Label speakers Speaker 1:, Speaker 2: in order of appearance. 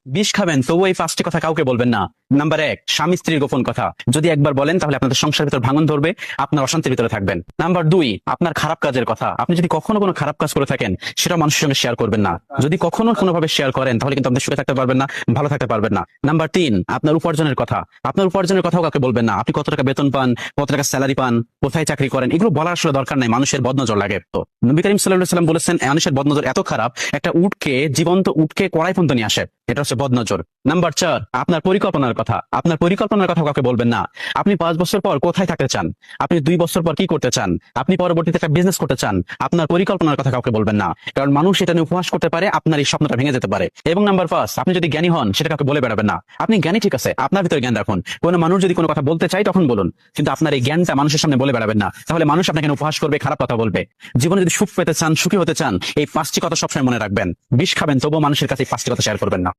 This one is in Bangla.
Speaker 1: বিষ খাবেন তবু এই 5টি কথা কাউকে বলবেন না। নাম্বার 1, স্বামী স্ত্রীর গোপন কথা। যদি একবার বলেন তাহলে আপনাদের সংসারের ভিতর ভাঙন ধরবে, আপনার অশান্তির ভিতরে থাকবেন। নাম্বার 2, আপনার খারাপ কাজের কথা। আপনি যদি কখনো কোনো খারাপ কাজ করে থাকেন সেটা মানুষের সঙ্গে শেয়ার করবেন না। যদি কখনো কোনোভাবে শেয়ার করেন তাহলে কিন্তু আপনি সুখে থাকতে পারবেন না, ভালো থাকতে পারবেন না। নাম্বার 3, আপনার উপার্জনের কথা। আপনার উপার্জনের কথাও কাউকে বলবেন না। আপনি কত টাকা বেতন পান, কত টাকা স্যালারি পান, কোথায় চাকরি করেন, এগুলো বলার আসলে দরকার নাই, মানুষের বদনজর লাগে। তো নবী করিম সাল্লাল্লাহু আলাইহি ওয়াসাল্লাম বলেছেন মানুষের বদনজর এত খারাপ, একটা উটকে, জীবন্ত উটকে কড়াই পর্যন্ত নিয়ে আসে, এটা হচ্ছে বদনজর। নাম্বার 4, আপনার পরিকল্পনার কথা। আপনার পরিকল্পনার কথা কাউকে বলবেন না। আপনি 5 বছর পর কোথায় থাকতে চান, আপনি 2 বছর পর কি করতে চান, আপনি পরবর্তীতে একটা বিজনেস করতে চান, আপনার পরিকল্পনার কথা কাউকে বলবেন না। কারণ মানুষ এটা নিয়ে উপহাস করতে পারে, আপনার এই স্বপ্নটা ভেঙে যেতে পারে। এবং নাম্বার 5, আপনি যদি জ্ঞানী হন সেটা কাউকে বলে বেড়াবেন না। আপনি জ্ঞানী ঠিক আছে, আপনার ভিতরে জ্ঞান রাখুন। কোনো মানুষ যদি কোনো কথা বলতে চায় তখন বলুন, কিন্তু আপনার এই জ্ঞানটা মানুষের সামনে বলে বেড়াবেন না, তাহলে মানুষ আপনাকে উপহাস করবে, খারাপ কথা বলবে। জীবনে যদি সুখ পেতে চান, সুখী হতে চান, এই 5টি কথা সবসময় মনে রাখবেন। বিষ খাবেন তবুও মানুষের কাছে এই 5টি কথা শেয়ার করবেন না।